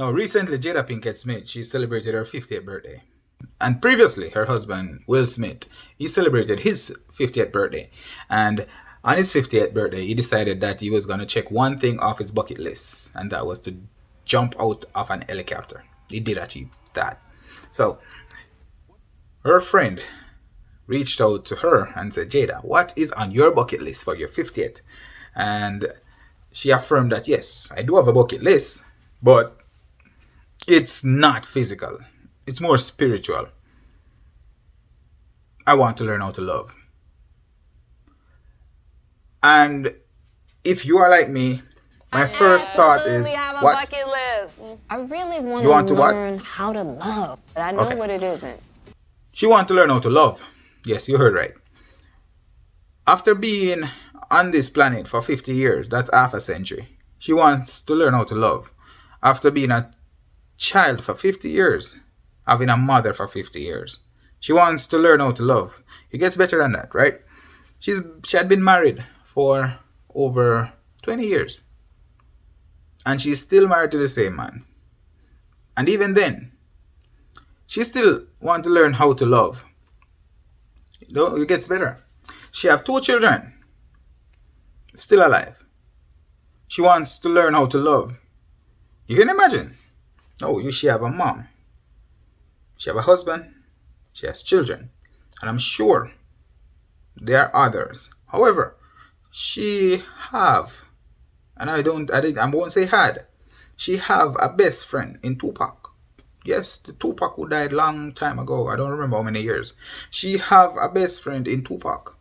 Now, recently, Jada Pinkett Smith, she celebrated her 50th birthday. And previously, her husband, Will Smith, he celebrated his 50th birthday. And on his 50th birthday, he decided that he was going to check one thing off his bucket list, and that was to jump out of an helicopter. He did achieve that. So, her friend reached out to her and said, Jada, what is on your bucket list for your 50th? And she affirmed that, yes, I do have a bucket list, but it's not physical. It's more spiritual. I want to learn how to love. And if you are like me, my first thought is, have a what? bucket list. I really want You want to to what? learn how to love, but I know Okay. what it isn't. She wants to learn how to love. Yes, you heard right. After being on this planet for 50 years, that's half a century, she wants to learn how to love. After being a child for 50 years, having a mother for 50 years, she wants to learn how to love. It gets better than that, right? She had been married for over 20 years. And she's still married to the same man. And even then, she still wants to learn how to love. You know, it gets better. She have 2 children, still alive. She wants to learn how to love. You can imagine. Oh, she have a mom. She have a husband. She has children. And I'm sure there are others. However, she have, and I won't say had, she have a best friend in Tupac. Yes, the Tupac who died long time ago. I don't remember how many years. She have a best friend in Tupac.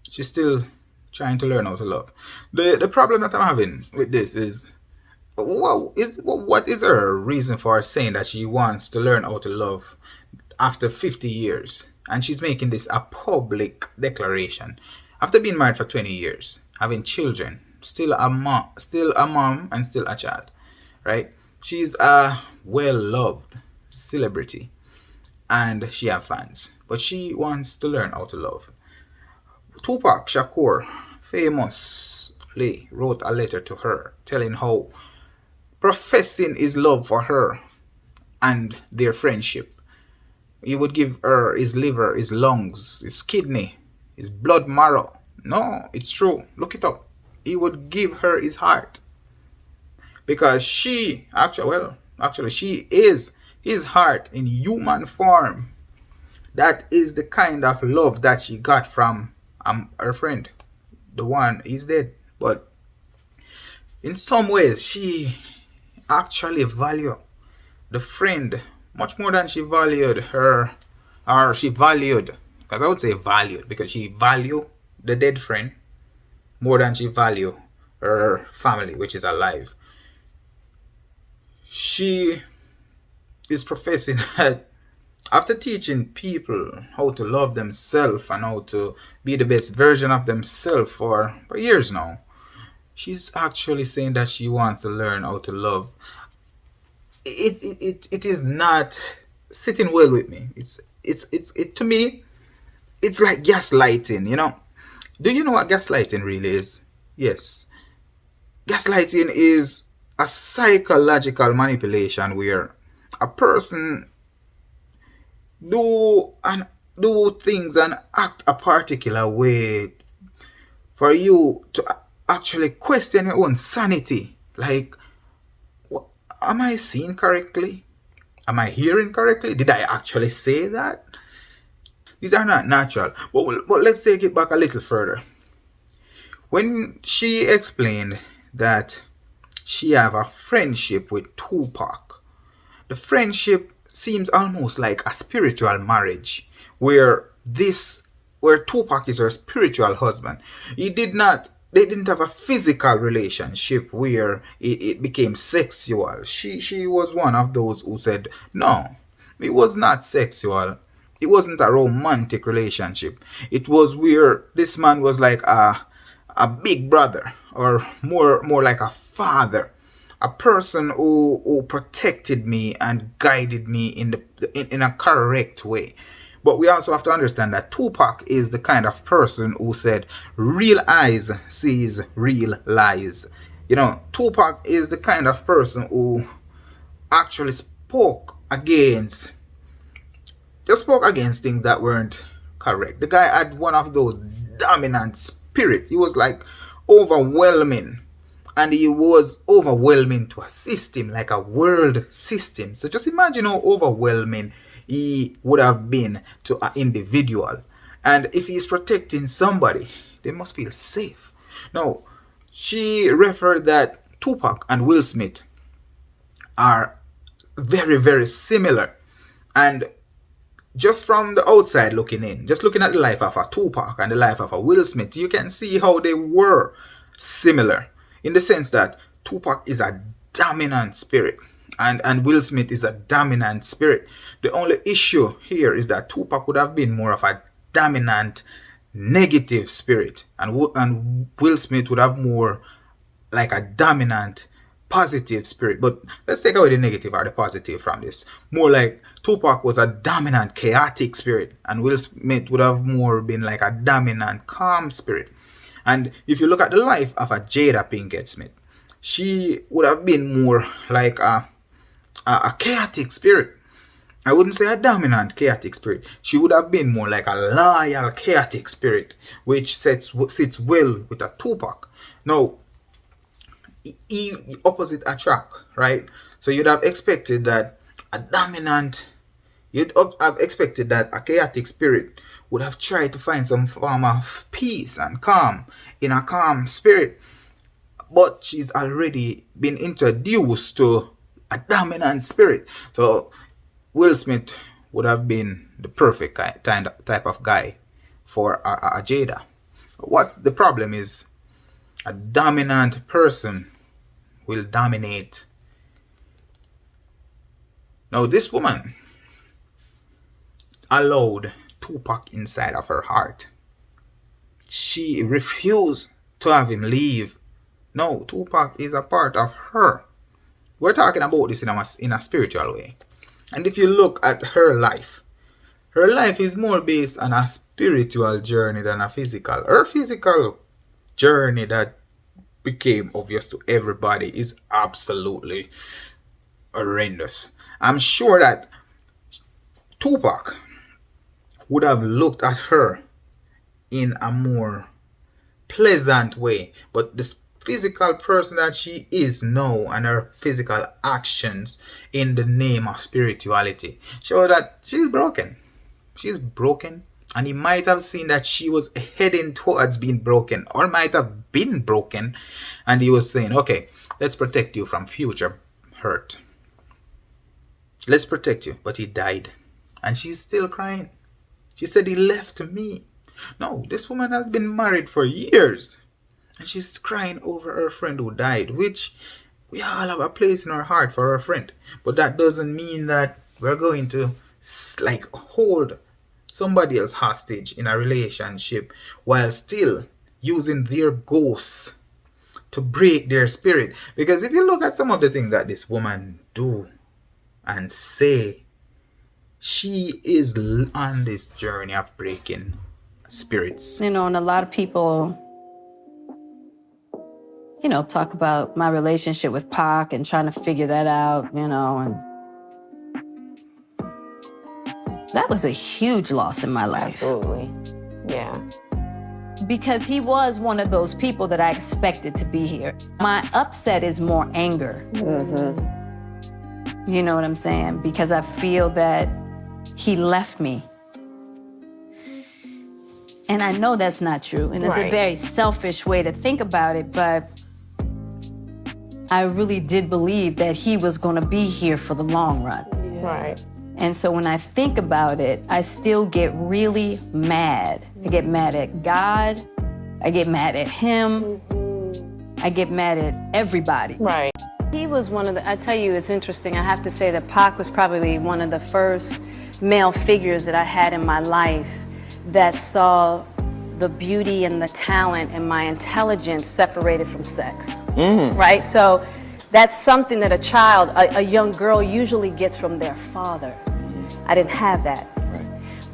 She's still trying to learn how to love. The problem that I'm having with this is, what is her reason for saying that she wants to learn how to love after 50 years? And she's making this a public declaration. After being married for 20 years, having children, still a mom and still a child, right? She's a well-loved celebrity and she has fans, but she wants to learn how to love. Tupac Shakur famously wrote a letter to her telling how professing his love for her and their friendship, he would give her his liver, his lungs, his kidney, his blood marrow. No, it's true. Look it up. He would give her his heart. Because she is his heart in human form. That is the kind of love that she got from her friend. The one is dead. But in some ways, she actually valued the friend much more than she valued her, or she valued, because I would say valued, because she valued the dead friend more than she valued her family, which is alive. She is professing that after teaching people how to love themselves and how to be the best version of themselves for years now, she's actually saying that she wants to learn how to love. It is not sitting well with me. It to me, it's like gaslighting, you know. Do you know what gaslighting really is? Yes. Gaslighting is a psychological manipulation where a person do things and act a particular way for you to actually question your own sanity. Like, am I seeing correctly? Am I hearing correctly? Did I actually say that? These are not natural. But let's take it back a little further. When she explained that she have a friendship with Tupac, the friendship seems almost like a spiritual marriage, where Tupac is her spiritual husband. They didn't have a physical relationship where it became sexual. She was one of those who said, no, it was not sexual. It wasn't a romantic relationship. It was where this man was like a big brother, or more like a father, a person who protected me and guided me in a correct way. But we also have to understand that Tupac is the kind of person who said, real eyes sees real lies. You know, Tupac is the kind of person who actually spoke against things that weren't correct. The guy had one of those dominant spirit. He was like overwhelming, and he was overwhelming to a system, like a world system. So just imagine how overwhelming he would have been to an individual. And if he's protecting somebody, they must feel safe. Now, she referred that Tupac and Will Smith are very, very similar. And just from the outside looking in, just looking at the life of a Tupac and the life of a Will Smith, you can see how they were similar in the sense that Tupac is a dominant spirit and Will Smith is a dominant spirit. The only issue here is that Tupac would have been more of a dominant negative spirit, and Will Smith would have more like a dominant positive spirit. But let's take away the negative or the positive from this. More like Tupac was a dominant chaotic spirit, and Will Smith would have more been like a dominant calm spirit. And if you look at the life of a Jada Pinkett Smith, she would have been more like a chaotic spirit. I wouldn't say a dominant chaotic spirit. She would have been more like a loyal chaotic spirit, which sits well with a Tupac. Now, opposite attract, right? So you'd have expected that a chaotic spirit would have tried to find some form of peace and calm in a calm spirit, but she's already been introduced to a dominant spirit. So Will Smith would have been the perfect type of guy for a Jada. What's the problem is a dominant person will dominate. Now this woman allowed Tupac inside of her heart. She refused to have him leave. No, Tupac is a part of her. We're talking about this in a spiritual way. And if you look at her life is more based on a spiritual journey than a physical. Her physical journey that became obvious to everybody is absolutely horrendous. I'm sure that Tupac would have looked at her in a more pleasant way, but this physical person that she is now and her physical actions in the name of spirituality show that she's broken. She's broken, and he might have seen that she was heading towards being broken, or might have been broken, and he was saying, okay, let's protect you from future hurt. Let's protect you. But he died, and she's still crying. She said he left me. No, this woman has been married for years, and she's crying over her friend who died, which we all have a place in our heart for our friend. But that doesn't mean that we're going to like hold somebody else hostage in a relationship while still using their ghosts to break their spirit. Because if you look at some of the things that this woman do and say, she is on this journey of breaking spirits. You know, and a lot of people, you know, talk about my relationship with Pac and trying to figure that out, you know, and that was a huge loss in my life. Absolutely. Yeah. Because he was one of those people that I expected to be here. My upset is more anger. Mm-hmm. You know what I'm saying? Because I feel that he left me. And I know that's not true. And it's a very selfish way to think about it, but I really did believe that he was going to be here for the long run. Yeah. Right. And so when I think about it, I still get really mad. I get mad at God. I get mad at him. I get mad at everybody. Right. He was one of the, I tell you, it's interesting. I have to say that Pac was probably one of the first male figures that I had in my life that saw the beauty and the talent and my intelligence separated from sex, right? So that's something that a child, a young girl usually gets from their father. I didn't have that. Right.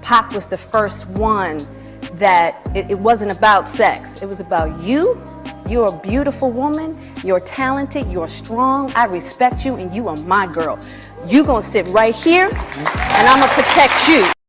Pac was the first one that it wasn't about sex. It was about you You're a beautiful woman, you're talented, you're strong, I respect you, and you are my girl. You gonna sit right here, and I'm gonna protect you.